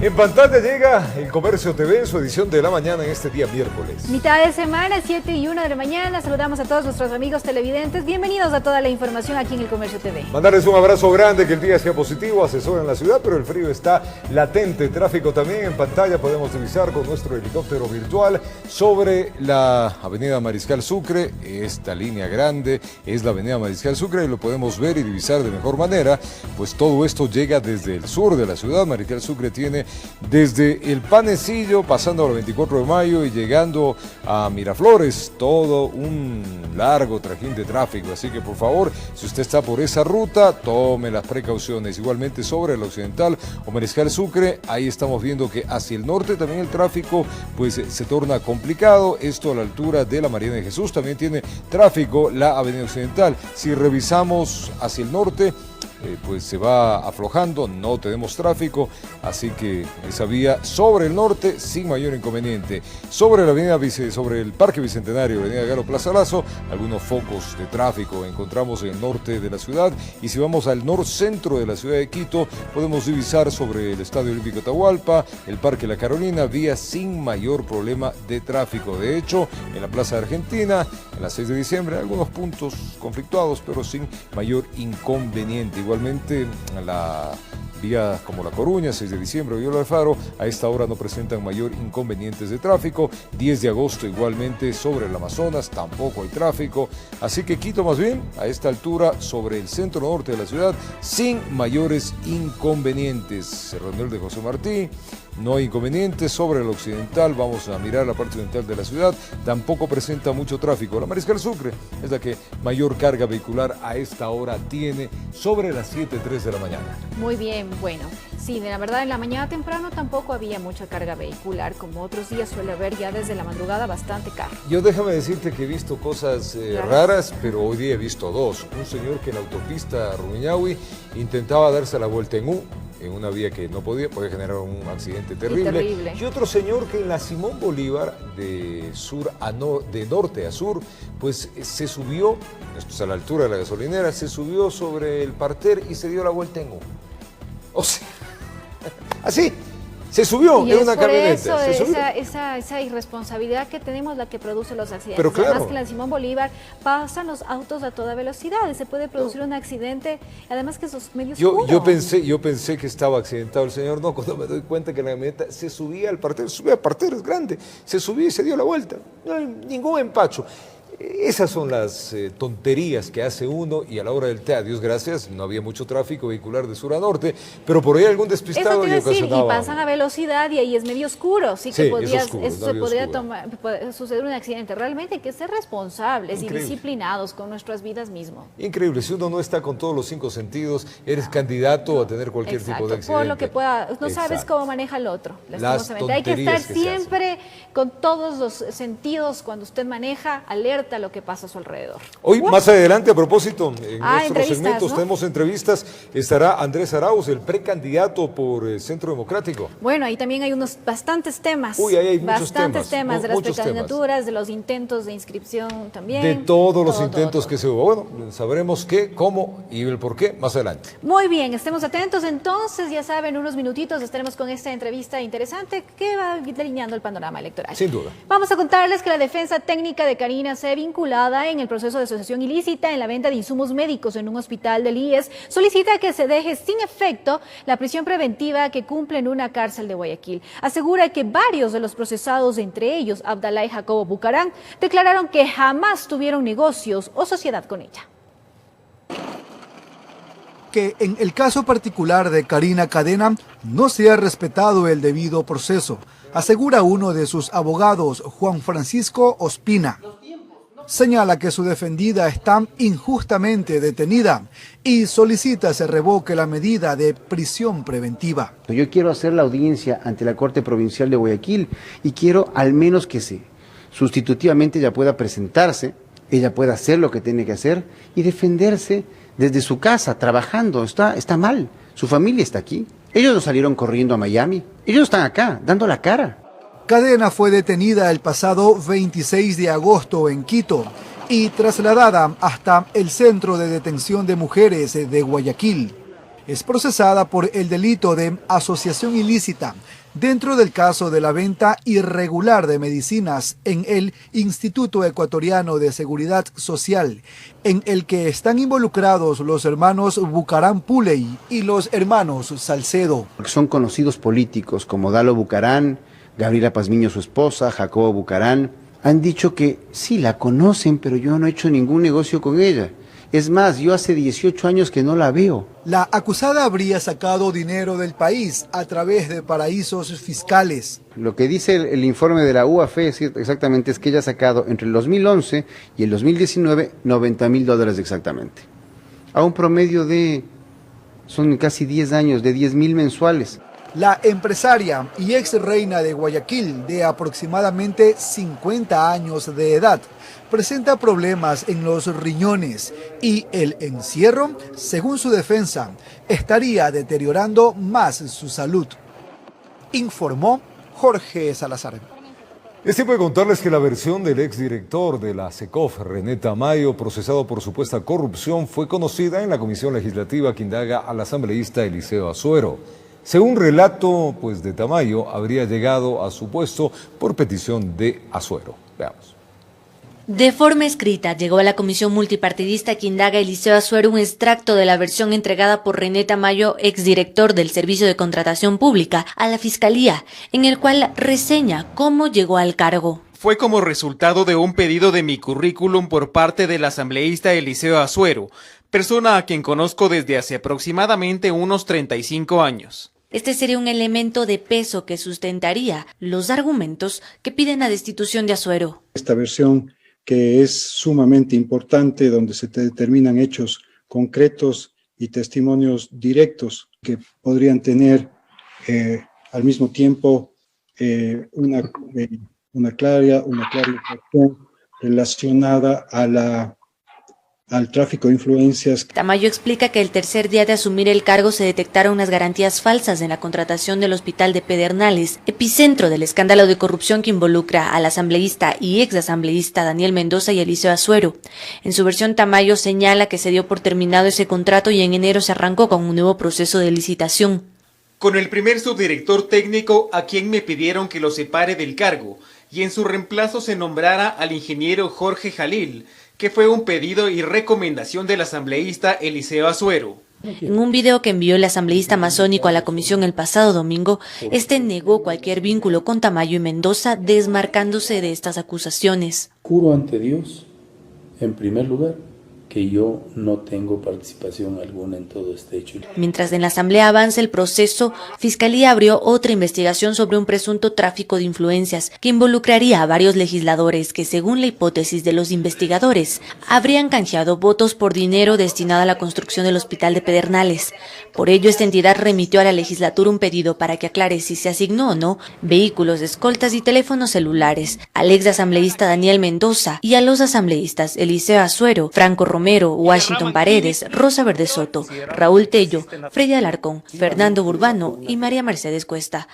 En pantalla llega El Comercio TV en su edición de la mañana en este día miércoles. Mitad de semana, 7 y 1 de la mañana. Saludamos a todos nuestros amigos televidentes. Bienvenidos a toda la información aquí en El Comercio TV. Mandarles un abrazo grande, que el día sea positivo, asesor en la ciudad, pero el frío está latente. Tráfico también en pantalla, podemos divisar con nuestro helicóptero virtual sobre la avenida Mariscal Sucre. Esta línea grande es la avenida Mariscal Sucre y lo podemos ver y divisar de mejor manera, pues todo esto llega desde el sur de la ciudad. Mariscal Sucre tiene desde el Panecillo, pasando a la 24 de mayo y llegando a Miraflores, todo un largo trajín de tráfico, así que por favor, si usted está por esa ruta, tome las precauciones. Igualmente sobre el occidental o Mariscal Sucre, ahí estamos viendo que hacia el norte también el tráfico pues se torna complicado, esto a la altura de la Mariana de Jesús, también tiene tráfico la avenida occidental. Si revisamos hacia el norte, pues se va aflojando, no tenemos tráfico, así que esa vía sobre el norte sin mayor inconveniente. Sobre la avenida sobre el Parque Bicentenario, la avenida Galo Plaza Lazo, algunos focos de tráfico encontramos en el norte de la ciudad, y si vamos al norcentro de la ciudad de Quito, podemos divisar sobre el Estadio Olímpico Atahualpa, el Parque La Carolina, vía sin mayor problema de tráfico. De hecho, en la Plaza de Argentina, en la 6 de diciembre, algunos puntos conflictuados, pero sin mayor inconveniente. Igualmente, la vía como La Coruña, 6 de diciembre, Viola del Faro, a esta hora no presentan mayor inconvenientes de tráfico. 10 de agosto igualmente sobre el Amazonas, tampoco hay tráfico. Así que Quito más bien, a esta altura, sobre el centro norte de la ciudad, sin mayores inconvenientes. Cerro de José Martí, no hay inconvenientes. Sobre el occidental, vamos a mirar la parte oriental de la ciudad, tampoco presenta mucho tráfico. La Mariscal Sucre es la que mayor carga vehicular a esta hora tiene, sobre las 7:03 de la mañana. Muy bien, bueno, sí, de la verdad en la mañana temprano tampoco había mucha carga vehicular, como otros días suele haber ya desde la madrugada bastante carro. Yo déjame decirte que he visto cosas raras, pero hoy día he visto dos. Un señor que en la autopista Rumiñahui intentaba darse la vuelta en U, en una vía que no podía generar un accidente terrible. Y otro señor que en la Simón Bolívar, de norte a sur, pues se subió, esto es a la altura de la gasolinera, se subió sobre el parter y se dio la vuelta en U. O sea, así, se subió en una camioneta. Esa irresponsabilidad que tenemos la que produce los accidentes. Pero claro. Además que en la Simón Bolívar pasan los autos a toda velocidad y se puede producir un accidente, además que esos medios yo pensé que estaba accidentado el señor, no, cuando me doy cuenta que la camioneta se subía al parter, es grande, se subía y se dio la vuelta, no hay ningún empacho. Esas son las tonterías que hace uno, y a la hora del té, a Dios gracias, no había mucho tráfico vehicular de sur a norte, pero por ahí algún despistado y pasan a velocidad y ahí es medio oscuro, sí que podría suceder un accidente. Realmente hay que ser responsables y disciplinados con nuestras vidas mismos. Increíble, si uno no está con todos los 5 sentidos, eres candidato a tener cualquier tipo de accidente. Por lo que pueda, no sabes cómo maneja el otro. Hay que estar siempre con todos los sentidos cuando usted maneja, alerta a lo que pasa a su alrededor. Hoy, más adelante, a propósito, en nuestros segmentos, ¿no? Tenemos entrevistas, estará Andrés Arauz, el precandidato por Centro Democrático. Bueno, ahí también hay unos bastantes temas. Uy, ahí hay muchos temas de las precandidaturas, de los intentos de inscripción también. De todos los intentos que se hubo. Bueno, sabremos qué, cómo y el por qué más adelante. Muy bien, estemos atentos. Entonces, ya saben, unos minutitos estaremos con esta entrevista interesante que va delineando el panorama electoral. Sin duda. Vamos a contarles que la defensa técnica de Karina C., vinculada en el proceso de asociación ilícita en la venta de insumos médicos en un hospital del IES, solicita que se deje sin efecto la prisión preventiva que cumple en una cárcel de Guayaquil. Asegura que varios de los procesados, entre ellos Abdalá y Jacobo Bucarán, declararon que jamás tuvieron negocios o sociedad con ella. Que en el caso particular de Karina Cadena no se ha respetado el debido proceso, asegura uno de sus abogados, Juan Francisco Ospina. Señala que su defendida está injustamente detenida y solicita se revoque la medida de prisión preventiva. Yo quiero hacer la audiencia ante la Corte Provincial de Guayaquil y quiero al menos que sustitutivamente ella pueda presentarse, ella pueda hacer lo que tiene que hacer y defenderse desde su casa, trabajando. Está mal, su familia está aquí. Ellos no salieron corriendo a Miami, ellos están acá, dando la cara. Cadena fue detenida el pasado 26 de agosto en Quito y trasladada hasta el Centro de Detención de Mujeres de Guayaquil. es procesada por el delito de asociación ilícita dentro del caso de la venta irregular de medicinas en el Instituto Ecuatoriano de Seguridad Social, en el que están involucrados los hermanos Bucarán Puley y los hermanos Salcedo. Son conocidos políticos como Dalo Bucarán, Gabriela Pazmiño, su esposa, Jacobo Bucarán, han dicho que sí, la conocen, pero yo no he hecho ningún negocio con ella. Es más, yo hace 18 años que no la veo. La acusada habría sacado dinero del país a través de paraísos fiscales. Lo que dice el informe de la UAF exactamente es que ella ha sacado entre el 2011 y el 2019 $90.000 exactamente. A un promedio de, son casi 10 años, de 10.000 mensuales. La empresaria y ex reina de Guayaquil, de aproximadamente 50 años de edad, presenta problemas en los riñones y el encierro, según su defensa, estaría deteriorando más su salud. Informó Jorge Salazar. Es tiempo de contarles que la versión del exdirector de la SECOF, René Tamayo, procesado por supuesta corrupción, fue conocida en la comisión legislativa que indaga al asambleísta Eliseo Azuero. Según relato de Tamayo, habría llegado a su puesto por petición de Azuero. Veamos. De forma escrita, llegó a la comisión multipartidista que indaga Eliseo Azuero un extracto de la versión entregada por René Tamayo, exdirector del Servicio de Contratación Pública, a la Fiscalía, en el cual reseña cómo llegó al cargo. Fue como resultado de un pedido de mi currículum por parte del asambleísta Eliseo Azuero, persona a quien conozco desde hace aproximadamente unos 35 años. Este sería un elemento de peso que sustentaría los argumentos que piden la destitución de Azuero. Esta versión que es sumamente importante, donde se determinan hechos concretos y testimonios directos que podrían tener al mismo tiempo una clara información relacionada al tráfico de influencias. Tamayo explica que el tercer día de asumir el cargo se detectaron unas garantías falsas en la contratación del hospital de Pedernales, epicentro del escándalo de corrupción que involucra al asambleísta y exasambleísta Daniel Mendoza y Eliseo Azuero. En su versión, Tamayo señala que se dio por terminado ese contrato y en enero se arrancó con un nuevo proceso de licitación. Con el primer subdirector técnico a quien me pidieron que lo separe del cargo y en su reemplazo se nombrara al ingeniero Jorge Jalil, que fue un pedido y recomendación del asambleísta Eliseo Azuero. En un video que envió el asambleísta masónico a la comisión el pasado domingo, este negó cualquier vínculo con Tamayo y Mendoza, desmarcándose de estas acusaciones. Juro ante Dios, en primer lugar, que yo no tengo participación alguna en todo este hecho. Mientras en la Asamblea avanza el proceso, Fiscalía abrió otra investigación sobre un presunto tráfico de influencias que involucraría a varios legisladores que, según la hipótesis de los investigadores, habrían canjeado votos por dinero destinado a la construcción del hospital de Pedernales. Por ello, esta entidad remitió a la legislatura un pedido para que aclare si se asignó o no vehículos, escoltas y teléfonos celulares al ex asambleísta Daniel Mendoza y a los asambleístas Eliseo Azuero, Franco Romero, Washington Paredes, Rosa Verde Soto, Raúl Tello, Freddy Alarcón, Fernando Urbano y María Mercedes Cuesta.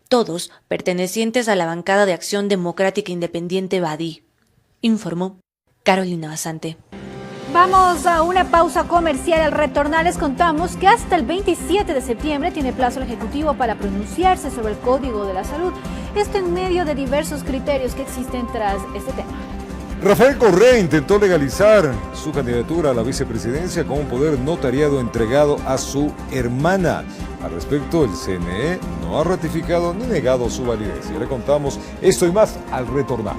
Todos pertenecientes a la bancada de Acción Democrática Independiente Badí. Informó Carolina Basante. Vamos a una pausa comercial. Al retornar les contamos que hasta el 27 de septiembre tiene plazo el Ejecutivo para pronunciarse sobre el Código de la Salud. Esto en medio de diversos criterios que existen tras este tema. Rafael Correa intentó legalizar su candidatura a la vicepresidencia con un poder notariado entregado a su hermana. Al respecto, el CNE no ha ratificado ni negado su validez. Ya le contamos esto y más al retornar.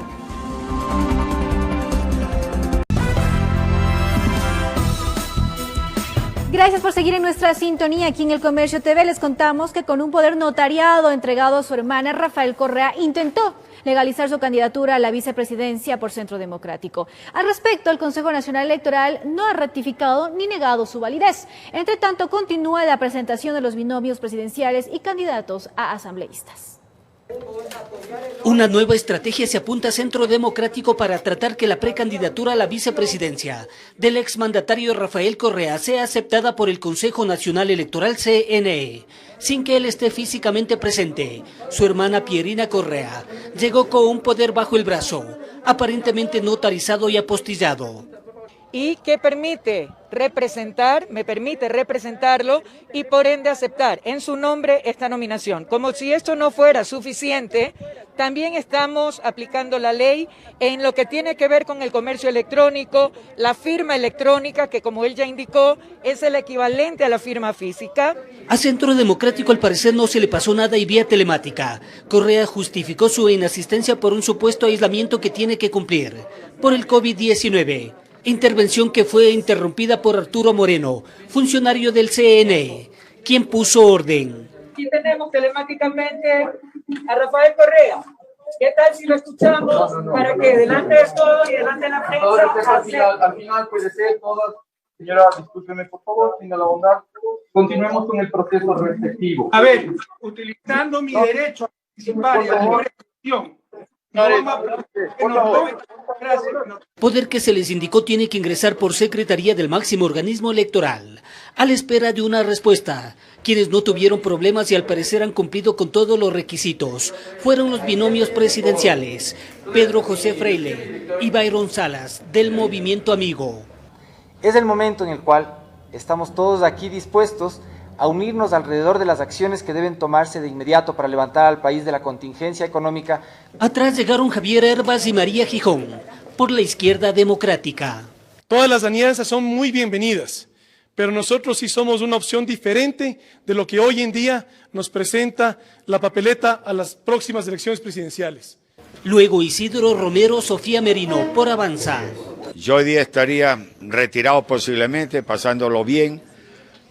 Gracias por seguir en nuestra sintonía. Aquí en El Comercio TV les contamos que con un poder notariado entregado a su hermana, Rafael Correa intentó legalizar su candidatura a la vicepresidencia por Centro Democrático. Al respecto, el Consejo Nacional Electoral no ha ratificado ni negado su validez. Entre tanto, continúa la presentación de los binomios presidenciales y candidatos a asambleístas. Una nueva estrategia se apunta a Centro Democrático para tratar que la precandidatura a la vicepresidencia del exmandatario Rafael Correa sea aceptada por el Consejo Nacional Electoral CNE, sin que él esté físicamente presente. Su hermana Pierina Correa llegó con un poder bajo el brazo, aparentemente notarizado y apostillado. y que me permite representarlo y por ende aceptar en su nombre esta nominación. Como si esto no fuera suficiente, también estamos aplicando la ley en lo que tiene que ver con el comercio electrónico, la firma electrónica, que como él ya indicó, es el equivalente a la firma física. A Centro Democrático al parecer no se le pasó nada y vía telemática. Correa justificó su inasistencia por un supuesto aislamiento que tiene que cumplir por el COVID-19. Intervención que fue interrumpida por Arturo Moreno, funcionario del CNE, quien puso orden. Aquí tenemos telemáticamente a Rafael Correa. ¿Qué tal si lo escuchamos para que delante de todos y delante de la prensa... Al final puede ser todas. Señora, discúlpeme, por favor, tenga la bondad. Continuemos con el proceso respectivo. A ver, utilizando mi derecho a participar y a la expresión. Poder que se les indicó tiene que ingresar por secretaría del máximo organismo electoral, a la espera de una respuesta. Quienes no tuvieron problemas y al parecer han cumplido con todos los requisitos fueron los binomios presidenciales, Pedro José Freile y Byron Salas, del Movimiento Amigo. Es el momento en el cual estamos todos aquí dispuestos a unirnos alrededor de las acciones que deben tomarse de inmediato para levantar al país de la contingencia económica. Atrás llegaron Javier Herbas y María Gijón, por la izquierda democrática. Todas las alianzas son muy bienvenidas, pero nosotros sí somos una opción diferente de lo que hoy en día nos presenta la papeleta a las próximas elecciones presidenciales. Luego Isidro Romero, Sofía Merino, por Avanza. Yo hoy día estaría retirado posiblemente, pasándolo bien,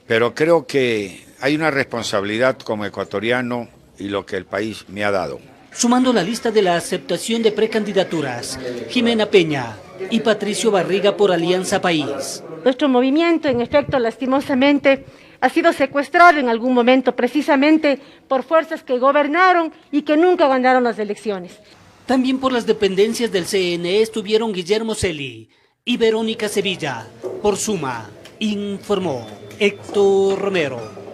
pero creo que hay una responsabilidad como ecuatoriano y lo que el país me ha dado. Sumando la lista de la aceptación de precandidaturas, Jimena Peña y Patricio Barriga por Alianza País. Nuestro movimiento, en efecto, lastimosamente, ha sido secuestrado en algún momento precisamente por fuerzas que gobernaron y que nunca ganaron las elecciones. También por las dependencias del CNE estuvieron Guillermo Celi y Verónica Sevilla. Por Suma, informó Héctor Romero.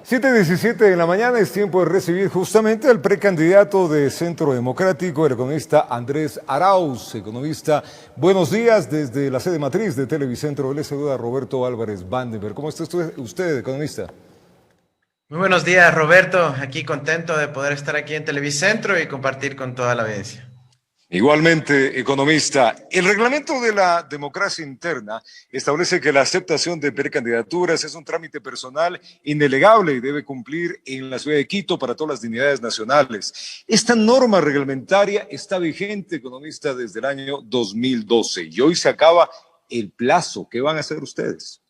7:17 de la mañana, es tiempo de recibir justamente al precandidato de Centro Democrático, el economista Andrés Arauz. Economista, buenos días desde la sede matriz de Televicentro. Le saluda Roberto Álvarez Vandenberg. ¿Cómo está usted, economista? Muy buenos días, Roberto. Aquí contento de poder estar aquí en Televicentro y compartir con toda la audiencia. Igualmente, economista, el reglamento de la democracia interna establece que la aceptación de precandidaturas es un trámite personal indelegable y debe cumplir en la ciudad de Quito para todas las dignidades nacionales. Esta norma reglamentaria está vigente, economista, desde el año 2012 y hoy se acaba el plazo. ¿Qué van a hacer ustedes?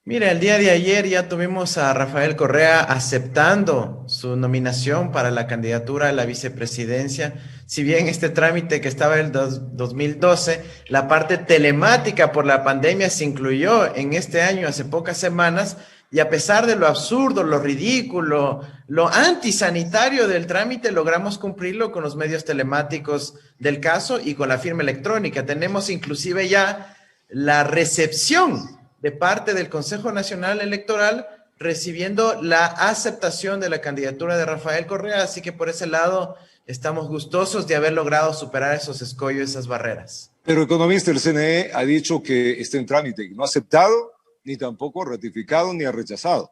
Mira, el día de ayer ya tuvimos a Rafael Correa aceptando su nominación para la candidatura a la vicepresidencia. Si bien este trámite que estaba en el 2012, la parte telemática por la pandemia se incluyó en este año hace pocas semanas, y a pesar de lo absurdo, lo ridículo, lo antisanitario del trámite, logramos cumplirlo con los medios telemáticos del caso y con la firma electrónica. Tenemos inclusive ya la recepción de parte del Consejo Nacional Electoral recibiendo la aceptación de la candidatura de Rafael Correa, así que por ese lado estamos gustosos de haber logrado superar esos escollos, esas barreras. Pero economista, el CNE ha dicho que está en trámite, no ha aceptado, ni tampoco ratificado, ni ha rechazado.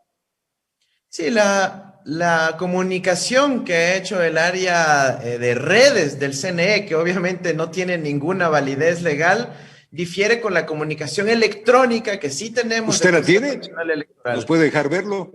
Sí, la comunicación que ha hecho el área de redes del CNE, que obviamente no tiene ninguna validez legal, difiere con la comunicación electrónica que sí tenemos. ¿Usted la tiene? ¿Nos puede dejar verlo?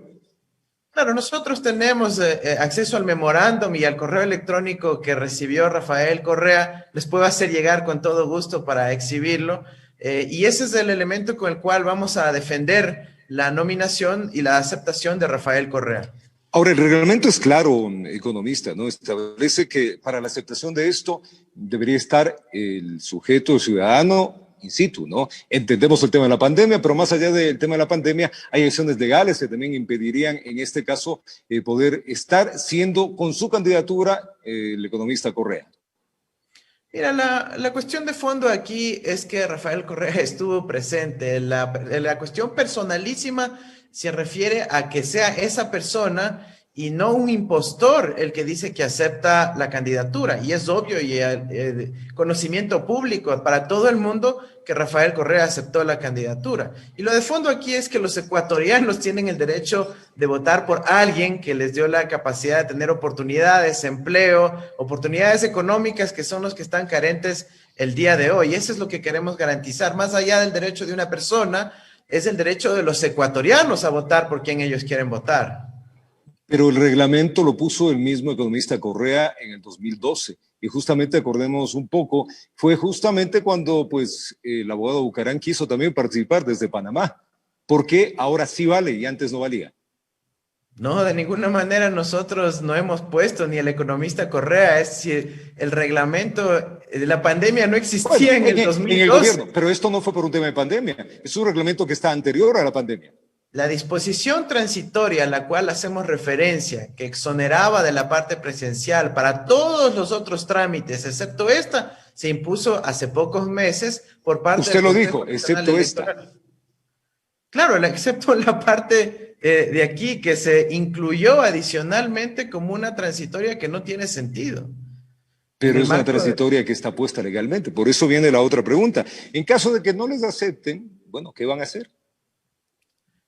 Claro, nosotros tenemos acceso al memorándum y al correo electrónico que recibió Rafael Correa. Les puedo hacer llegar con todo gusto para exhibirlo. Y ese es el elemento con el cual vamos a defender la nominación y la aceptación de Rafael Correa. Ahora, el reglamento es claro, economista, ¿no? Establece que para la aceptación de esto debería estar el sujeto ciudadano in situ, ¿no? Entendemos el tema de la pandemia, pero más allá del tema de la pandemia, hay acciones legales que también impedirían, en este caso, poder estar siendo con su candidatura el economista Correa. Mira, la cuestión de fondo aquí es que Rafael Correa estuvo presente. La cuestión personalísima se refiere a que sea esa persona y no un impostor el que dice que acepta la candidatura. Y es obvio y conocimiento público para todo el mundo que Rafael Correa aceptó la candidatura. Y lo de fondo aquí es que los ecuatorianos tienen el derecho de votar por alguien que les dio la capacidad de tener oportunidades, empleo, oportunidades económicas que son los que están carentes el día de hoy. Eso es lo que queremos garantizar. Más allá del derecho de una persona, es el derecho de los ecuatorianos a votar por quien ellos quieren votar. Pero el reglamento lo puso el mismo economista Correa en el 2012. Y justamente, acordemos un poco, fue justamente cuando pues, el abogado Bucarán quiso también participar desde Panamá. ¿Por qué ahora sí vale y antes no valía? No, de ninguna manera nosotros no hemos puesto, ni el economista Correa, es decir, el reglamento de la pandemia no existía en el 2012. En el gobierno, pero esto no fue por un tema de pandemia, es un reglamento que está anterior a la pandemia. La disposición transitoria a la cual hacemos referencia, que exoneraba de la parte presencial para todos los otros trámites, excepto esta, se impuso hace pocos meses por parte Usted lo dijo, excepto esta. Claro, excepto la parte de aquí que se incluyó adicionalmente como una transitoria que no tiene sentido. Pero es una transitoria que está puesta legalmente. Por eso viene la otra pregunta. En caso de que no les acepten, bueno, ¿qué van a hacer?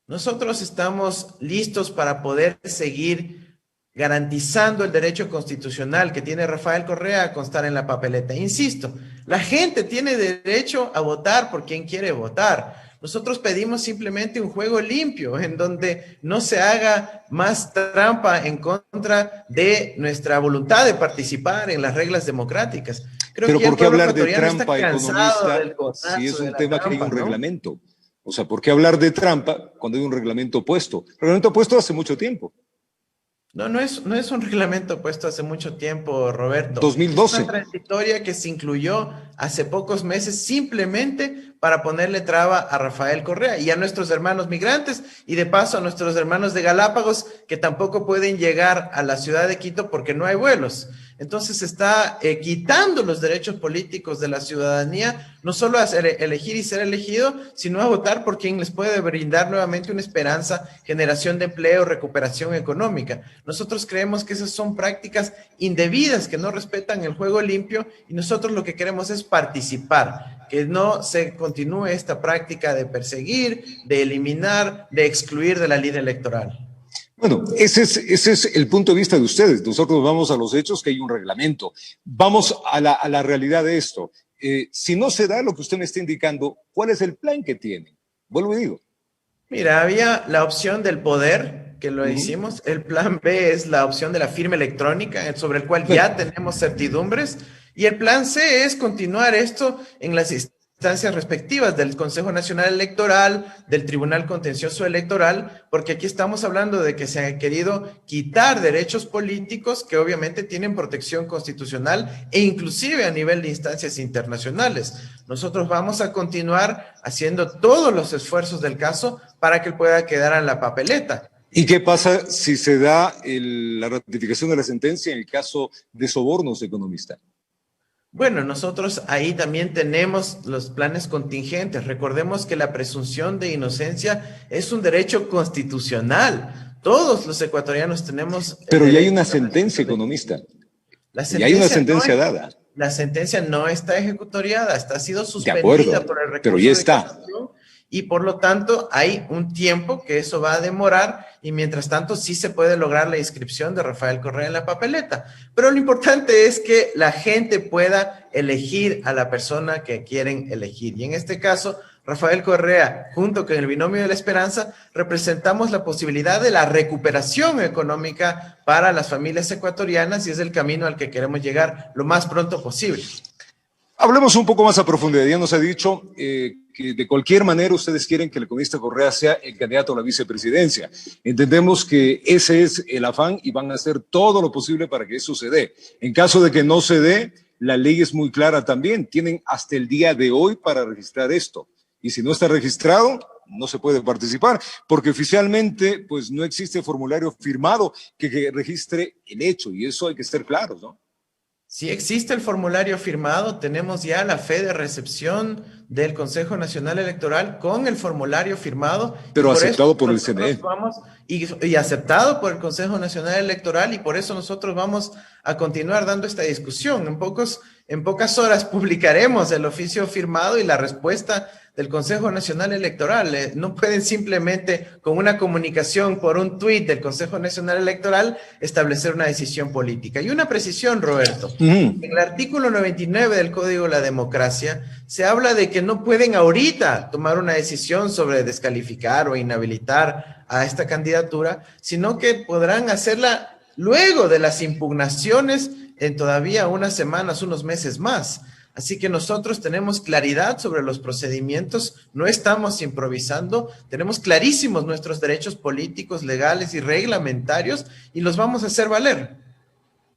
Nosotros estamos listos para poder seguir garantizando el derecho constitucional que tiene Rafael Correa a constar en la papeleta. Insisto, la gente tiene derecho a votar por quien quiere votar. Nosotros pedimos simplemente un juego limpio en donde no se haga más trampa en contra de nuestra voluntad de participar en las reglas democráticas. Pero ¿por qué hablar de trampa, economista, si es un tema que hay un reglamento? O sea, ¿por qué hablar de trampa cuando hay un reglamento puesto? El reglamento puesto hace mucho tiempo. No es un reglamento puesto hace mucho tiempo, Roberto. 2012. Es una transitoria que se incluyó hace pocos meses simplemente para ponerle traba a Rafael Correa y a nuestros hermanos migrantes y de paso a nuestros hermanos de Galápagos que tampoco pueden llegar a la ciudad de Quito porque no hay vuelos. Entonces se está quitando los derechos políticos de la ciudadanía, no solo a elegir y ser elegido, sino a votar por quien les puede brindar nuevamente una esperanza, generación de empleo, recuperación económica. Nosotros creemos que esas son prácticas indebidas que no respetan el juego limpio y nosotros lo que queremos es participar, que no se continúe esta práctica de perseguir, de eliminar, de excluir de la ley electoral. Bueno, ese es el punto de vista de ustedes. Nosotros vamos a los hechos, que hay un reglamento. Vamos a la realidad de esto. Si no se da lo que usted me está indicando, ¿cuál es el plan que tienen? Vuelvo y digo. Mira, había la opción del poder, que lo hicimos. El plan B es la opción de la firma electrónica, sobre el cual ya tenemos certidumbres. Y el plan C es continuar esto en las instancias respectivas del Consejo Nacional Electoral, del Tribunal Contencioso Electoral, porque aquí estamos hablando de que se han querido quitar derechos políticos que obviamente tienen protección constitucional e inclusive a nivel de instancias internacionales. Nosotros vamos a continuar haciendo todos los esfuerzos del caso para que él pueda quedar en la papeleta. ¿Y qué pasa si se da la ratificación de la sentencia en el caso de sobornos, economista? Bueno, nosotros ahí también tenemos los planes contingentes. Recordemos que la presunción de inocencia es un derecho constitucional. Todos los ecuatorianos tenemos... Pero ya hay una sentencia, economista. Ya hay una sentencia dada. La sentencia no está ejecutoriada, ha sido suspendida por el recurso pero ya está. Y por lo tanto hay un tiempo que eso va a demorar y mientras tanto sí se puede lograr la inscripción de Rafael Correa en la papeleta. Pero lo importante es que la gente pueda elegir a la persona que quieren elegir. Y en este caso, Rafael Correa, junto con el Binomio de la Esperanza, representamos la posibilidad de la recuperación económica para las familias ecuatorianas y es el camino al que queremos llegar lo más pronto posible. Hablemos un poco más a profundidad. Ya nos ha dicho que de cualquier manera ustedes quieren que el economista Correa sea el candidato a la vicepresidencia. Entendemos que ese es el afán y van a hacer todo lo posible para que eso se dé. En caso de que no se dé, la ley es muy clara también. Tienen hasta el día de hoy para registrar esto. Y si no está registrado, no se puede participar, porque oficialmente pues no existe formulario firmado que registre el hecho. Y eso hay que ser claros, ¿no? Sí existe el formulario firmado, tenemos ya la fe de recepción del Consejo Nacional Electoral con el formulario firmado. Pero aceptado por el CNE. Y aceptado por el Consejo Nacional Electoral, y por eso nosotros vamos a continuar dando esta discusión. En pocas horas publicaremos el oficio firmado y la respuesta del Consejo Nacional Electoral. No pueden simplemente con una comunicación por un tuit del Consejo Nacional Electoral establecer una decisión política. Y una precisión, Roberto. En el artículo 99 del Código de la Democracia se habla de que no pueden ahorita tomar una decisión sobre descalificar o inhabilitar a esta candidatura, sino que podrán hacerla luego de las impugnaciones en todavía unas semanas, unos meses más. Así que nosotros tenemos claridad sobre los procedimientos, no estamos improvisando, tenemos clarísimos nuestros derechos políticos, legales y reglamentarios y los vamos a hacer valer.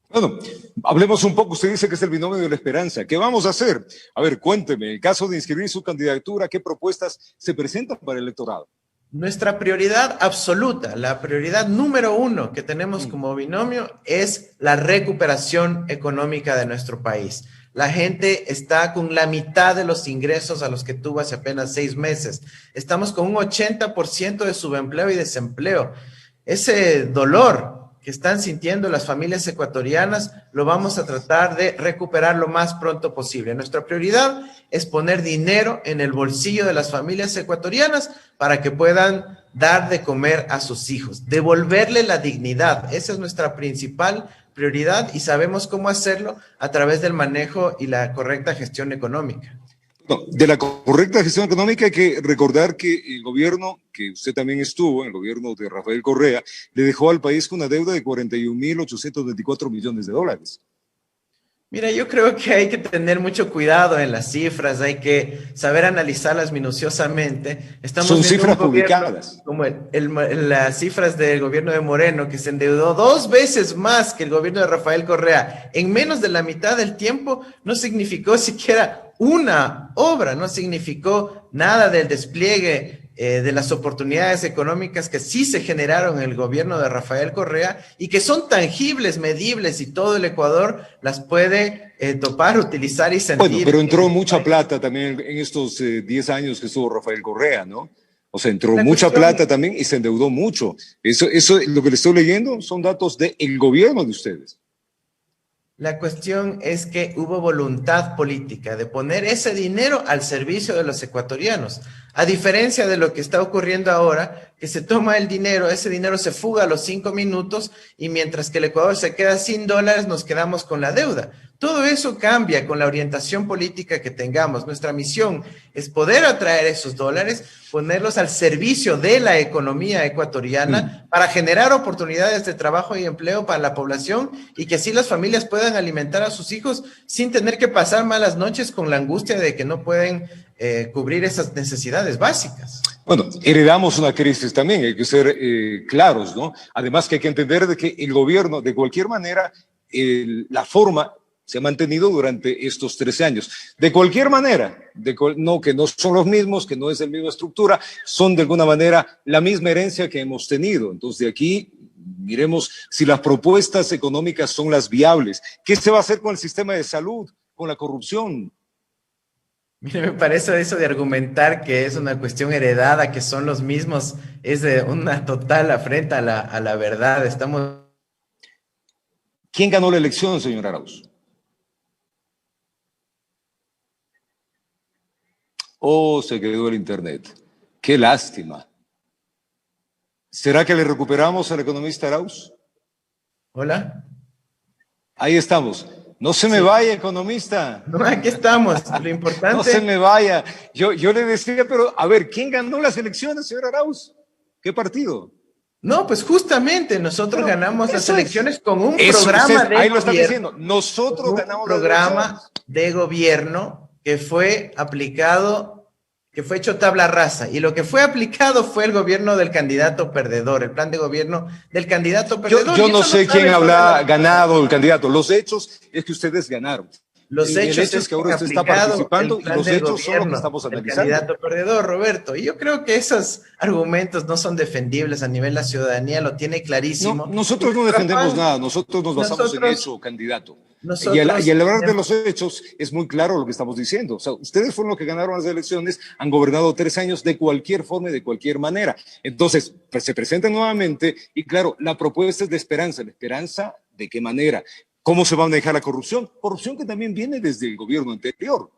Bueno, hablemos un poco, usted dice que es el binomio de la esperanza. ¿Qué vamos a hacer? A ver, cuénteme, en el caso de inscribir su candidatura, ¿qué propuestas se presentan para el electorado? Nuestra prioridad absoluta, la prioridad número 1 que tenemos como binomio es la recuperación económica de nuestro país. La gente está con la mitad de los ingresos a los que tuvo hace apenas 6 meses. Estamos con un 80% de subempleo y desempleo. Ese dolor que están sintiendo las familias ecuatorianas lo vamos a tratar de recuperar lo más pronto posible. Nuestra prioridad es poner dinero en el bolsillo de las familias ecuatorianas para que puedan dar de comer a sus hijos, devolverle la dignidad. Esa es nuestra principal prioridad y sabemos cómo hacerlo a través del manejo y la correcta gestión económica. No, de la correcta gestión económica hay que recordar que el gobierno, que usted también estuvo, el gobierno de Rafael Correa, le dejó al país con una deuda de 41.824 millones de dólares. Mira, yo creo que hay que tener mucho cuidado en las cifras, hay que saber analizarlas minuciosamente. Son cifras publicadas. Como las cifras del gobierno de Moreno, que se endeudó 2 veces más que el gobierno de Rafael Correa en menos de la mitad del tiempo, no significó siquiera una obra, no significó nada del despliegue de las oportunidades económicas que sí se generaron en el gobierno de Rafael Correa y que son tangibles, medibles y todo el Ecuador las puede topar, utilizar y sentir. Bueno, pero entró mucha plata también en estos 10 años que estuvo Rafael Correa, ¿no? O sea, entró mucha plata también y se endeudó mucho. Eso lo que le estoy leyendo son datos del gobierno de ustedes. La cuestión es que hubo voluntad política de poner ese dinero al servicio de los ecuatorianos. A diferencia de lo que está ocurriendo ahora, que se toma el dinero, ese dinero se fuga a los 5 minutos y mientras que el Ecuador se queda sin dólares, nos quedamos con la deuda. Todo eso cambia con la orientación política que tengamos. Nuestra misión es poder atraer esos dólares, ponerlos al servicio de la economía ecuatoriana para generar oportunidades de trabajo y empleo para la población y que así las familias puedan alimentar a sus hijos sin tener que pasar malas noches con la angustia de que no pueden cubrir esas necesidades básicas. Bueno, heredamos una crisis también, hay que ser claros, ¿no? Además que hay que entender de que el gobierno, de cualquier manera, la forma se ha mantenido durante estos 13 años. De cualquier manera, que no son los mismos, que no es la misma estructura, son de alguna manera la misma herencia que hemos tenido. Entonces, de aquí miremos si las propuestas económicas son las viables. ¿Qué se va a hacer con el sistema de salud, con la corrupción? Mire, me parece eso de argumentar que es una cuestión heredada, que son los mismos, es de una total afrenta a la verdad. ¿Quién ganó la elección, señor Arauz? Oh, se quedó el internet. Qué lástima. ¿Será que le recuperamos al economista Arauz? Hola. Ahí estamos. No se me vaya, economista. No, aquí estamos. Lo importante. No se me vaya. Yo le decía, pero a ver, ¿quién ganó las elecciones, señor Arauz? ¿Qué partido? No, pues justamente nosotros ganamos las elecciones con un programa de ahí lo están diciendo. Nosotros ganamos un programa de gobierno que fue aplicado, que fue hecho tabla rasa, y lo que fue aplicado fue el gobierno del candidato perdedor, el plan de gobierno del candidato perdedor. Yo no sé quién habrá ganado el candidato. Los hechos es que ustedes ganaron. Los hechos es que ahora usted está participando y los hechos son los que estamos analizando. El candidato perdedor, Roberto. Y yo creo que esos argumentos no son defendibles a nivel de la ciudadanía, lo tiene clarísimo. No, nosotros no defendemos nada, nosotros nos basamos en eso, candidato. Y al hablar de los hechos, es muy claro lo que estamos diciendo. O sea, ustedes fueron los que ganaron las elecciones, han gobernado 3 años de cualquier forma y de cualquier manera. Entonces, pues, se presentan nuevamente y claro, la propuesta es de esperanza. ¿La esperanza de qué manera? ¿Cómo se va a manejar la corrupción? Corrupción que también viene desde el gobierno anterior.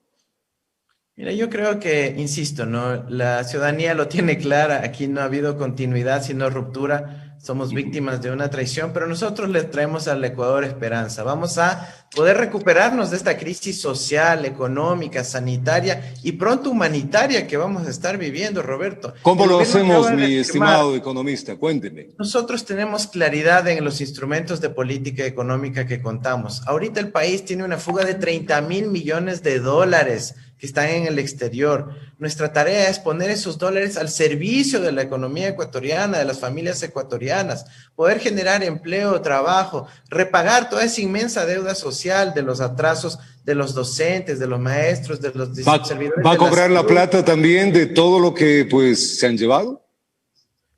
Mira, yo creo que, insisto, ¿no? La ciudadanía lo tiene clara, aquí no ha habido continuidad, sino ruptura, somos víctimas de una traición, pero nosotros le traemos al Ecuador esperanza. Vamos a poder recuperarnos de esta crisis social, económica, sanitaria y pronto humanitaria que vamos a estar viviendo, Roberto. ¿Cómo lo hacemos, mi estimado economista? Cuénteme. Nosotros tenemos claridad en los instrumentos de política económica que contamos. Ahorita el país tiene una fuga de 30.000 millones de dólares que están en el exterior. Nuestra tarea es poner esos dólares al servicio de la economía ecuatoriana, de las familias ecuatorianas, poder generar empleo, trabajo, repagar toda esa inmensa deuda social de los atrasos de los docentes, de los maestros, de los servidores. ¿Va a cobrar la plata también de todo lo que pues se han llevado?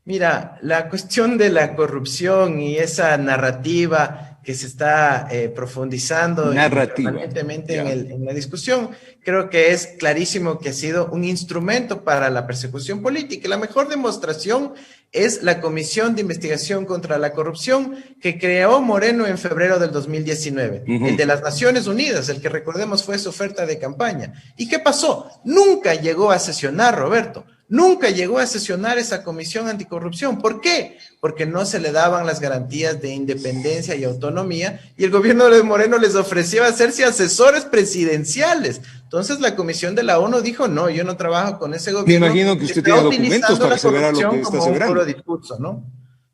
Mira, la cuestión de la corrupción y esa narrativa que se está profundizando permanentemente en la discusión, creo que es clarísimo que ha sido un instrumento para la persecución política. Y la mejor demostración es la Comisión de Investigación contra la Corrupción que creó Moreno en febrero del 2019, el de las Naciones Unidas, el que recordemos fue su oferta de campaña. ¿Y qué pasó? Nunca llegó a sesionar, Roberto. Nunca llegó a sesionar esa comisión anticorrupción. ¿Por qué? Porque no se le daban las garantías de independencia y autonomía y el gobierno de Moreno les ofrecía hacerse asesores presidenciales. Entonces la comisión de la ONU dijo, no, yo no trabajo con ese gobierno. Me imagino que usted tiene documentos para aseverar lo que está aseverando. Puro discurso, ¿no?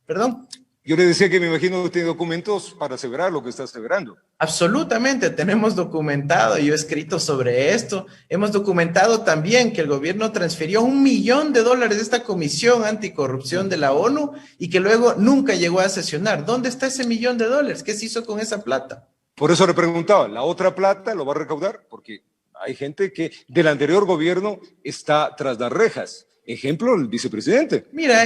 ¿Perdón? Yo le decía que me imagino que tiene documentos para aseverar lo que está aseverando. Absolutamente, tenemos documentado, yo he escrito sobre esto, hemos documentado también que el gobierno transfirió $1 millón de esta comisión anticorrupción de la ONU y que luego nunca llegó a sesionar. ¿Dónde está ese $1 millón? ¿Qué se hizo con esa plata? Por eso le preguntaba, ¿la otra plata lo va a recaudar? Porque hay gente que del anterior gobierno está tras las rejas. Ejemplo, el vicepresidente. Mira,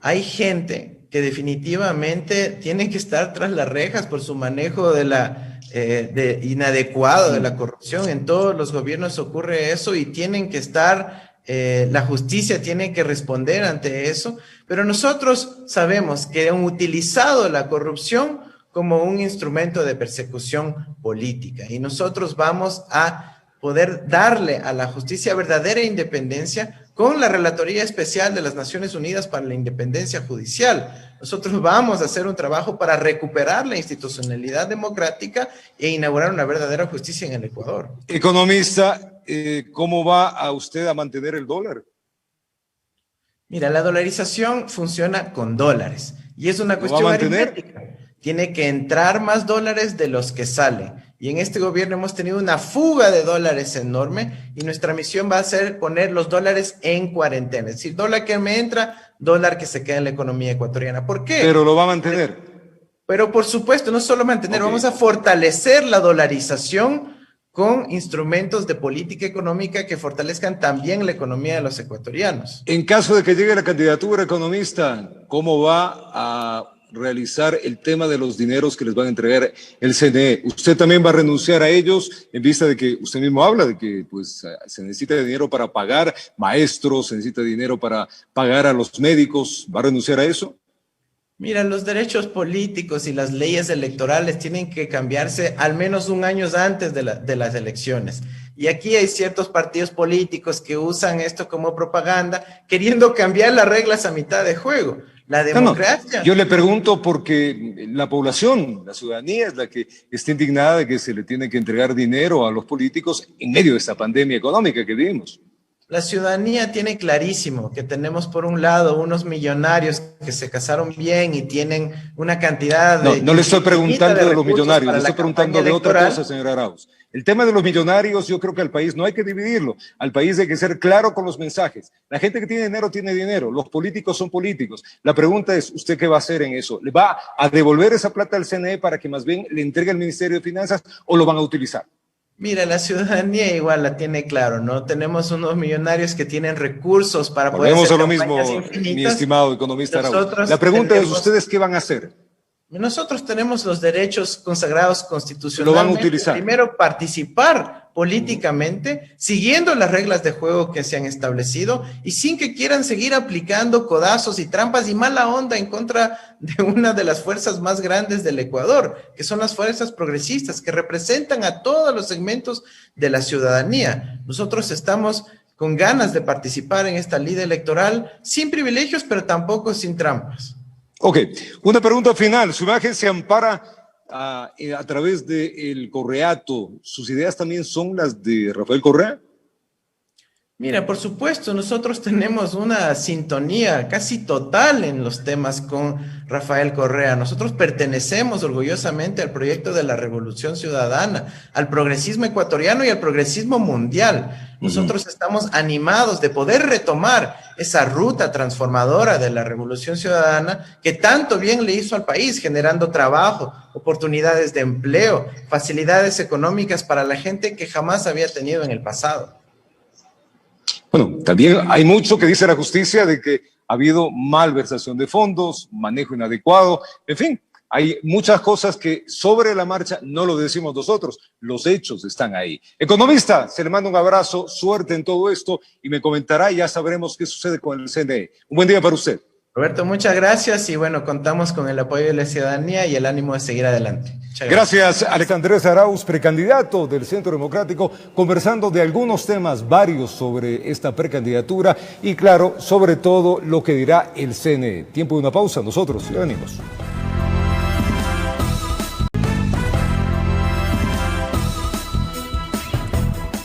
hay gente que definitivamente tiene que estar tras las rejas por su manejo de inadecuado de la corrupción. En todos los gobiernos ocurre eso y tienen que estar, la justicia tiene que responder ante eso, pero nosotros sabemos que han utilizado la corrupción como un instrumento de persecución política y nosotros vamos a poder darle a la justicia verdadera independencia con la Relatoría Especial de las Naciones Unidas para la Independencia Judicial. Nosotros vamos a hacer un trabajo para recuperar la institucionalidad democrática e inaugurar una verdadera justicia en el Ecuador. Economista, ¿cómo va a usted a mantener el dólar? Mira, la dolarización funciona con dólares y es una cuestión aritmética. Tiene que entrar más dólares de los que salen. Y en este gobierno hemos tenido una fuga de dólares enorme y nuestra misión va a ser poner los dólares en cuarentena. Es decir, dólar que me entra, dólar que se queda en la economía ecuatoriana. ¿Por qué? Pero lo va a mantener. Pero por supuesto, no solo mantener, vamos a fortalecer la dolarización con instrumentos de política económica que fortalezcan también la economía de los ecuatorianos. En caso de que llegue la candidatura, economista, ¿cómo va a realizar el tema de los dineros que les van a entregar el CNE? ¿Usted también va a renunciar a ellos en vista de que usted mismo habla de que pues se necesita dinero para pagar maestros, se necesita dinero para pagar a los médicos? ¿Va a renunciar a eso? Mira, los derechos políticos y las leyes electorales tienen que cambiarse al menos un año antes de las elecciones. Y aquí hay ciertos partidos políticos que usan esto como propaganda, queriendo cambiar las reglas a mitad de juego. La democracia. No, yo le pregunto porque la población, la ciudadanía es la que está indignada de que se le tiene que entregar dinero a los políticos en medio de esta pandemia económica que vivimos. La ciudadanía tiene clarísimo que tenemos por un lado unos millonarios que se casaron bien y tienen una cantidad de... No le estoy preguntando de los millonarios, le estoy preguntando de otra cosa, señor Arauz. El tema de los millonarios, yo creo que al país no hay que dividirlo. Al país hay que ser claro con los mensajes. La gente que tiene dinero, los políticos son políticos. La pregunta es, ¿usted qué va a hacer en eso? ¿Le va a devolver esa plata al CNE para que más bien le entregue al Ministerio de Finanzas o lo van a utilizar? Mira, la ciudadanía igual la tiene claro, ¿no? Tenemos unos millonarios que tienen recursos para poder hacer campañas infinitas. Mi estimado economista Arauz. La pregunta es, ¿ustedes qué van a hacer? Nosotros tenemos los derechos consagrados constitucionalmente. Lo van a utilizar. Primero, participar políticamente, siguiendo las reglas de juego que se han establecido y sin que quieran seguir aplicando codazos y trampas y mala onda en contra de una de las fuerzas más grandes del Ecuador, que son las fuerzas progresistas, que representan a todos los segmentos de la ciudadanía. Nosotros estamos con ganas de participar en esta lida electoral sin privilegios, pero tampoco sin trampas. Ok, una pregunta final. Su imagen se ampara a través del Correato. ¿Sus ideas también son las de Rafael Correa? Mira, por supuesto, nosotros tenemos una sintonía casi total en los temas con Rafael Correa. Nosotros pertenecemos orgullosamente al proyecto de la Revolución Ciudadana, al progresismo ecuatoriano y al progresismo mundial. Nosotros estamos animados de poder retomar esa ruta transformadora de la Revolución Ciudadana que tanto bien le hizo al país, generando trabajo, oportunidades de empleo, facilidades económicas para la gente que jamás había tenido en el pasado. Bueno, también hay mucho que dice la justicia de que ha habido malversación de fondos, manejo inadecuado, en fin, hay muchas cosas que sobre la marcha no lo decimos nosotros, los hechos están ahí. Economista, se le manda un abrazo, suerte en todo esto y me comentará y ya sabremos qué sucede con el CNE. Un buen día para usted. Roberto, muchas gracias y bueno, contamos con el apoyo de la ciudadanía y el ánimo de seguir adelante. Gracias, Alexandrés Arauz, precandidato del Centro Democrático, conversando de algunos temas varios sobre esta precandidatura y claro, sobre todo lo que dirá el CNE. Tiempo de una pausa, nosotros ya venimos.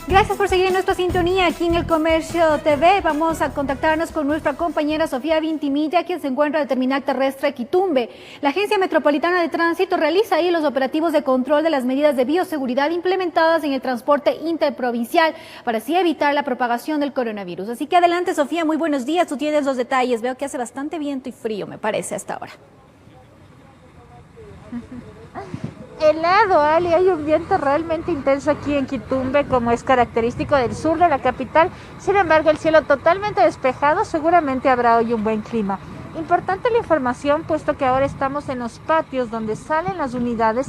Gracias por seguir en nuestra sintonía aquí en El Comercio TV. Vamos a contactarnos con nuestra compañera Sofía Vintimilla, quien se encuentra en el terminal terrestre Quitumbe. La Agencia Metropolitana de Tránsito realiza ahí los operativos de control de las medidas de bioseguridad implementadas en el transporte interprovincial para así evitar la propagación del coronavirus. Así que adelante, Sofía, muy buenos días. Tú tienes los detalles. Veo que hace bastante viento y frío, me parece, hasta ahora. Helado, Ali, hay un viento realmente intenso aquí en Quitumbe, como es característico del sur de la capital. Sin embargo, el cielo totalmente despejado, seguramente habrá hoy un buen clima. Importante la información, puesto que ahora estamos en los patios donde salen las unidades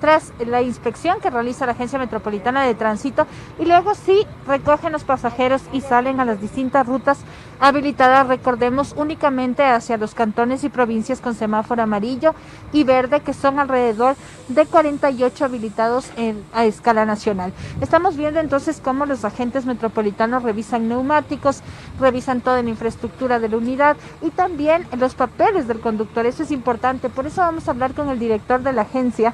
tras la inspección que realiza la Agencia Metropolitana de Tránsito y luego sí recogen los pasajeros y salen a las distintas rutas habilitadas, recordemos, únicamente hacia los cantones y provincias con semáforo amarillo y verde, que son alrededor de 48 habilitados a escala nacional. Estamos viendo entonces cómo los agentes metropolitanos revisan neumáticos, revisan toda la infraestructura de la unidad y también los papeles del conductor. Eso es importante, por eso vamos a hablar con el director de la agencia.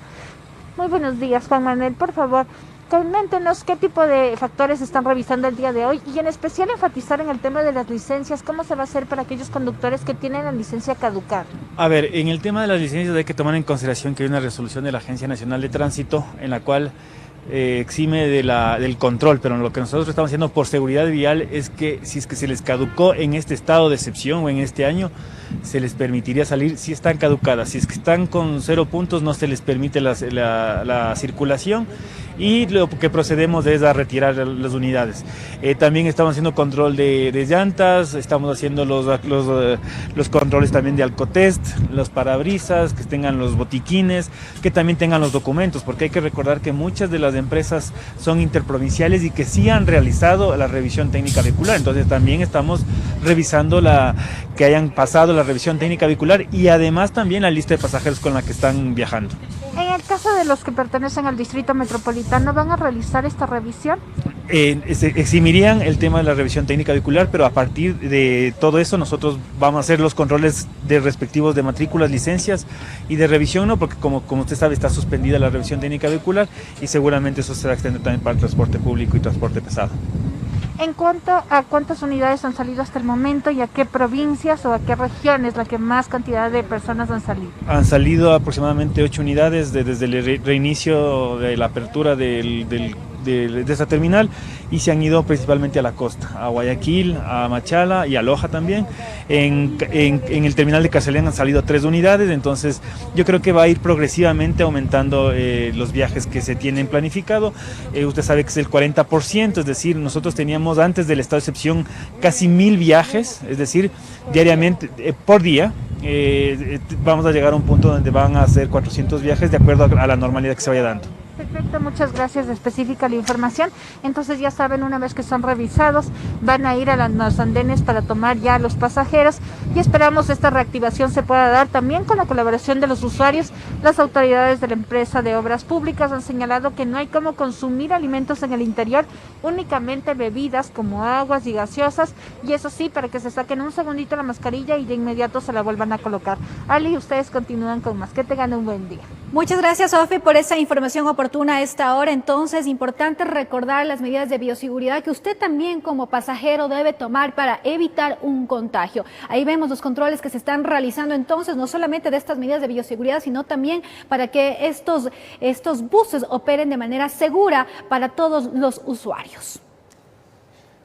Muy buenos días, Juan Manuel, por favor, coméntenos qué tipo de factores están revisando el día de hoy y en especial enfatizar en el tema de las licencias, cómo se va a hacer para aquellos conductores que tienen la licencia caducada. A ver, en el tema de las licencias hay que tomar en consideración que hay una resolución de la Agencia Nacional de Tránsito en la cual exime del control, pero lo que nosotros estamos haciendo por seguridad vial es que si es que se les caducó en este estado de excepción o en este año, se les permitiría salir si están caducadas. Si es que están con 0 puntos, no se les permite la circulación y lo que procedemos es a retirar las unidades. También estamos haciendo control de llantas, estamos haciendo los controles también de alcotest, los parabrisas, que tengan los botiquines, que también tengan los documentos, porque hay que recordar que muchas de las empresas son interprovinciales y que sí han realizado la revisión técnica vehicular, entonces también estamos revisando que hayan pasado la revisión técnica vehicular y además también la lista de pasajeros con la que están viajando. En el caso de los que pertenecen al distrito metropolitano, ¿van a realizar esta revisión? Se eximirían el tema de la revisión técnica vehicular, pero a partir de todo eso nosotros vamos a hacer los controles de respectivos de matrículas, licencias y de revisión, ¿no? Porque como usted sabe está suspendida la revisión técnica vehicular y seguramente eso se va a extender también para el transporte público y transporte pesado. En cuanto a cuántas unidades han salido hasta el momento y a qué provincias o a qué regiones la que más cantidad de personas han salido. Han salido aproximadamente 8 unidades desde el reinicio de la apertura del esta terminal y se han ido principalmente a la costa, a Guayaquil, a Machala y a Loja también. En el terminal de Carcelén han salido 3 unidades, entonces yo creo que va a ir progresivamente aumentando los viajes que se tienen planificado. Usted sabe que es el 40%, es decir, nosotros teníamos antes del estado de excepción casi 1000 viajes, es decir, diariamente, por día. Vamos a llegar a un punto donde van a hacer 400 viajes de acuerdo a la normalidad que se vaya dando. Perfecto, muchas gracias, específica la información. Entonces ya saben, una vez que son revisados, van a ir a los andenes para tomar ya a los pasajeros y esperamos esta reactivación se pueda dar también con la colaboración de los usuarios. Las autoridades de la empresa de obras públicas han señalado que no hay cómo consumir alimentos en el interior, únicamente bebidas como aguas y gaseosas, y eso sí, para que se saquen un segundito la mascarilla y de inmediato se la vuelvan a colocar. Ali, ustedes continúan con más. Que tengan un buen día. Muchas gracias, Sofi, por esa información oportuna a esta hora. Entonces, importante recordar las medidas de bioseguridad que usted también como pasajero debe tomar para evitar un contagio. Ahí vemos los controles que se están realizando entonces, no solamente de estas medidas de bioseguridad, sino también para que estos buses operen de manera segura para todos los usuarios.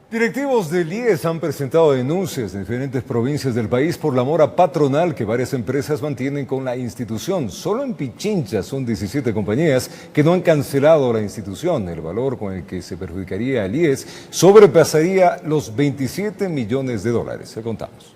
Directivos del IES han presentado denuncias en diferentes provincias del país por la mora patronal que varias empresas mantienen con la institución. Solo en Pichincha son 17 compañías que no han cancelado la institución. El valor con el que se perjudicaría al IES sobrepasaría los 27 millones de dólares. Se contamos.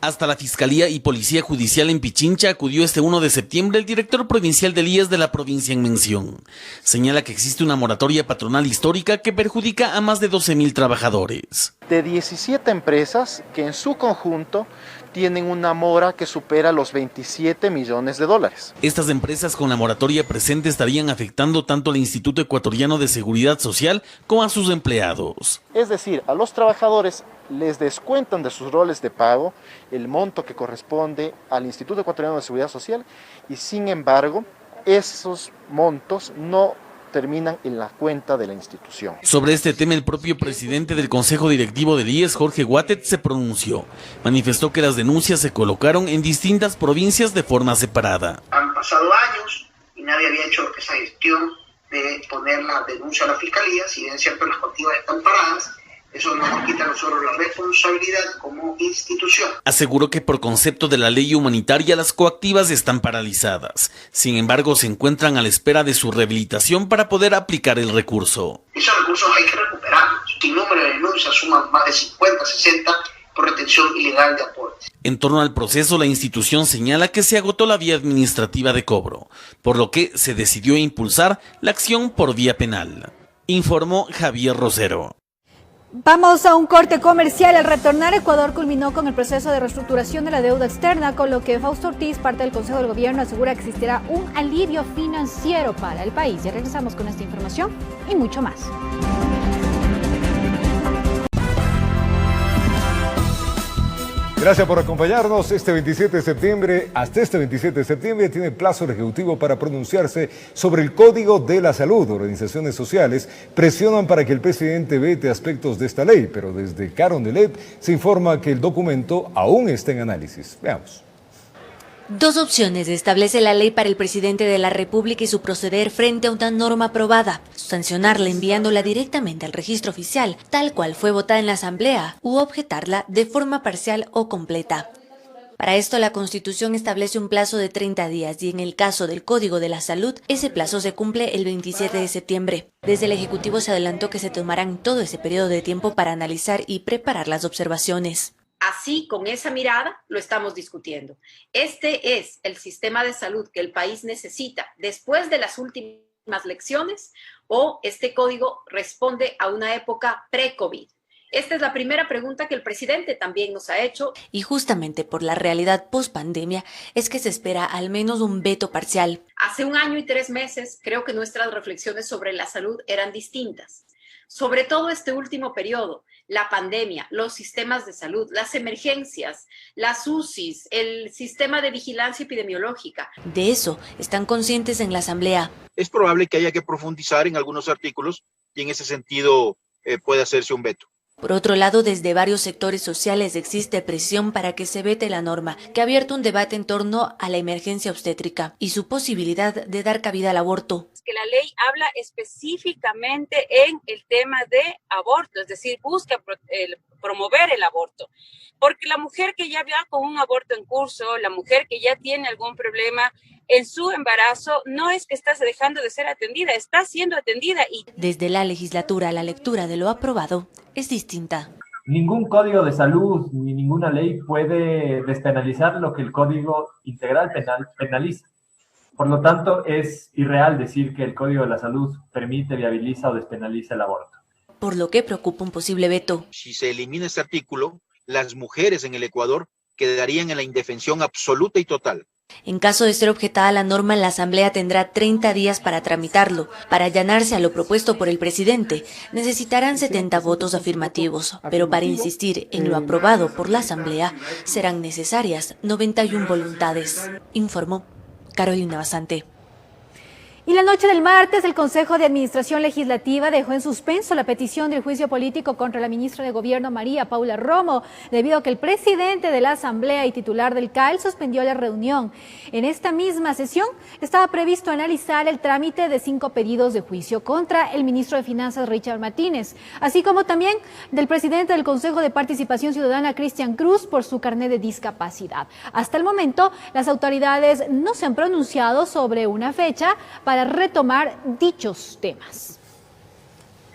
Hasta la Fiscalía y Policía Judicial en Pichincha acudió este 1 de septiembre el director provincial del IES de la provincia en mención. Señala que existe una moratoria patronal histórica que perjudica a más de 12.000 trabajadores. De 17 empresas que en su conjunto tienen una mora que supera los 27 millones de dólares. Estas empresas con la moratoria presente estarían afectando tanto al Instituto Ecuatoriano de Seguridad Social como a sus empleados. Es decir, a los trabajadores les descuentan de sus roles de pago el monto que corresponde al Instituto Ecuatoriano de Seguridad Social y sin embargo esos montos no terminan en la cuenta de la institución. Sobre este tema, el propio presidente del Consejo Directivo del IES, Jorge Guatet, se pronunció. Manifestó que las denuncias se colocaron en distintas provincias de forma separada. Han pasado años y nadie había hecho esa gestión de poner la denuncia a la Fiscalía. Si bien es cierto, las cuantías están paradas, eso no nos quita a nosotros la responsabilidad como institución. Aseguró que por concepto de la ley humanitaria las coactivas están paralizadas. Sin embargo, se encuentran a la espera de su rehabilitación para poder aplicar el recurso. Esos recursos hay que recuperarlos. El número de denuncias suman más de 50, 60 por retención ilegal de aportes. En torno al proceso, la institución señala que se agotó la vía administrativa de cobro, por lo que se decidió impulsar la acción por vía penal. Informó Javier Rosero. Vamos a un corte comercial. Al retornar, Ecuador culminó con el proceso de reestructuración de la deuda externa, con lo que Fausto Ortiz, parte del Consejo del Gobierno, asegura que existirá un alivio financiero para el país. Ya regresamos con esta información y mucho más. Gracias por acompañarnos este 27 de septiembre. Hasta este 27 de septiembre tiene plazo el Ejecutivo para pronunciarse sobre el Código de la Salud. Organizaciones sociales presionan para que el presidente vete aspectos de esta ley, pero desde Carondelet se informa que el documento aún está en análisis. Veamos. Dos opciones establece la ley para el presidente de la República y su proceder frente a una norma aprobada: sancionarla enviándola directamente al registro oficial, tal cual fue votada en la Asamblea, u objetarla de forma parcial o completa. Para esto, la Constitución establece un plazo de 30 días y en el caso del Código de la Salud, ese plazo se cumple el 27 de septiembre. Desde el Ejecutivo se adelantó que se tomarán todo ese periodo de tiempo para analizar y preparar las observaciones. Así, con esa mirada, lo estamos discutiendo. Este es el sistema de salud que el país necesita después de las últimas lecciones, o este código responde a una época pre-COVID. Esta es la primera pregunta que el presidente también nos ha hecho. Y justamente por la realidad post-pandemia es que se espera al menos un veto parcial. Hace 1 año y 3 meses creo que nuestras reflexiones sobre la salud eran distintas. Sobre todo este último periodo, la pandemia, los sistemas de salud, las emergencias, las UCIs, el sistema de vigilancia epidemiológica. De eso están conscientes en la Asamblea. Es probable que haya que profundizar en algunos artículos y en ese sentido puede hacerse un veto. Por otro lado, desde varios sectores sociales existe presión para que se vete la norma, que ha abierto un debate en torno a la emergencia obstétrica y su posibilidad de dar cabida al aborto. Que la ley habla específicamente en el tema de aborto, es decir, busca promover el aborto. Porque la mujer que ya va con un aborto en curso, la mujer que ya tiene algún problema en su embarazo, no es que está dejando de ser atendida, está siendo atendida. Desde la legislatura, la lectura de lo aprobado es distinta. Ningún código de salud ni ninguna ley puede despenalizar lo que el Código Integral Penal penaliza. Por lo tanto, es irreal decir que el Código de la Salud permite, viabiliza o despenaliza el aborto. Por lo que preocupa un posible veto. Si se elimina este artículo, las mujeres en el Ecuador quedarían en la indefensión absoluta y total. En caso de ser objetada la norma, la Asamblea tendrá 30 días para tramitarlo. Para allanarse a lo propuesto por el presidente, necesitarán 70 votos afirmativos, pero para insistir en lo aprobado por la Asamblea, serán necesarias 91 voluntades, informó Carolina Basante. Y la noche del martes, el Consejo de Administración Legislativa dejó en suspenso la petición del juicio político contra la ministra de Gobierno María Paula Romo, debido a que el presidente de la Asamblea y titular del CAL suspendió la reunión. En esta misma sesión estaba previsto analizar el trámite de 5 pedidos de juicio contra el ministro de Finanzas Richard Martínez, así como también del presidente del Consejo de Participación Ciudadana Cristian Cruz por su carnet de discapacidad. Hasta el momento, las autoridades no se han pronunciado sobre una fecha para retomar dichos temas.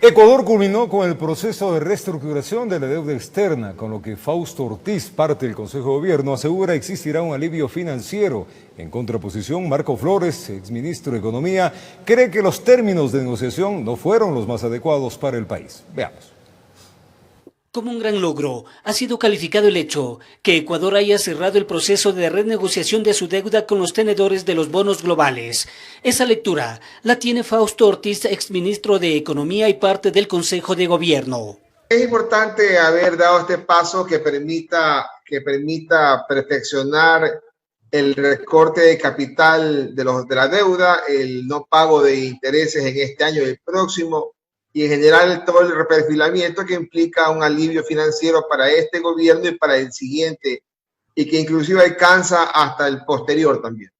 Ecuador culminó con el proceso de reestructuración de la deuda externa, con lo que Fausto Ortiz, parte del Consejo de Gobierno, asegura existirá un alivio financiero. En contraposición, Marco Flores, exministro de Economía, cree que los términos de negociación no fueron los más adecuados para el país. Veamos. Como un gran logro, ha sido calificado el hecho que Ecuador haya cerrado el proceso de renegociación de su deuda con los tenedores de los bonos globales. Esa lectura la tiene Fausto Ortiz, exministro de Economía y parte del Consejo de Gobierno. Es importante haber dado este paso que permita perfeccionar el recorte de capital de la deuda, el no pago de intereses en este año y el próximo, y en general todo el reperfilamiento que implica un alivio financiero para este gobierno y para el siguiente, y que inclusive alcanza hasta el posterior también.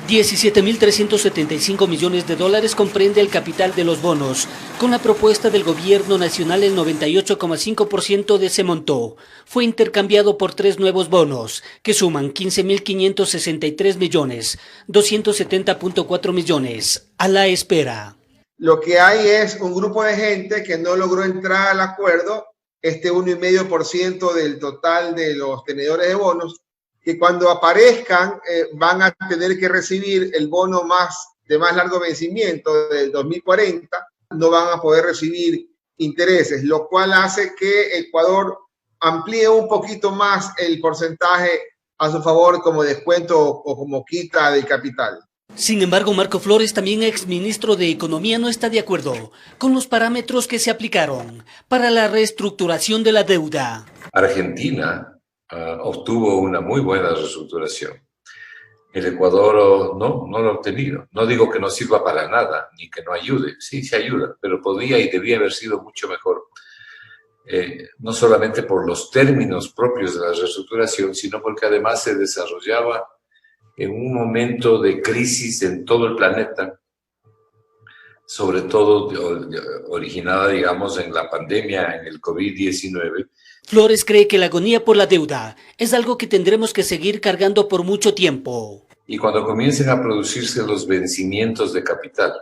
17.375 millones de dólares comprende el capital de los bonos. Con la propuesta del gobierno nacional, el 98,5% de ese monto fue intercambiado por 3 nuevos bonos, que suman 15.563 millones, 270.4 millones, a la espera. Lo que hay es un grupo de gente que no logró entrar al acuerdo, este 1,5% del total de los tenedores de bonos, que cuando aparezcan van a tener que recibir el bono de más largo vencimiento del 2040, no van a poder recibir intereses, lo cual hace que Ecuador amplíe un poquito más el porcentaje a su favor como descuento o como quita del capital. Sin embargo, Marco Flores, también exministro de Economía, no está de acuerdo con los parámetros que se aplicaron para la reestructuración de la deuda. Argentina obtuvo una muy buena reestructuración. El Ecuador no lo ha obtenido. No digo que no sirva para nada, ni que no ayude. Sí, se ayuda, pero podría y debía haber sido mucho mejor. No solamente por los términos propios de la reestructuración, sino porque además se desarrollaba en un momento de crisis en todo el planeta, sobre todo originada, digamos, en la pandemia, en el COVID-19. Flores cree que la agonía por la deuda es algo que tendremos que seguir cargando por mucho tiempo. Y cuando comiencen a producirse los vencimientos de capital,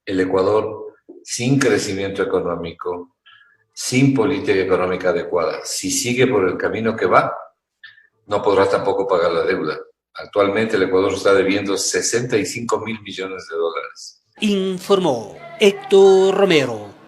el Ecuador, sin crecimiento económico, sin política económica adecuada, si sigue por el camino que va, no podrá tampoco pagar la deuda. Actualmente el Ecuador está debiendo 65.000 millones de dólares. Informó Héctor Romero.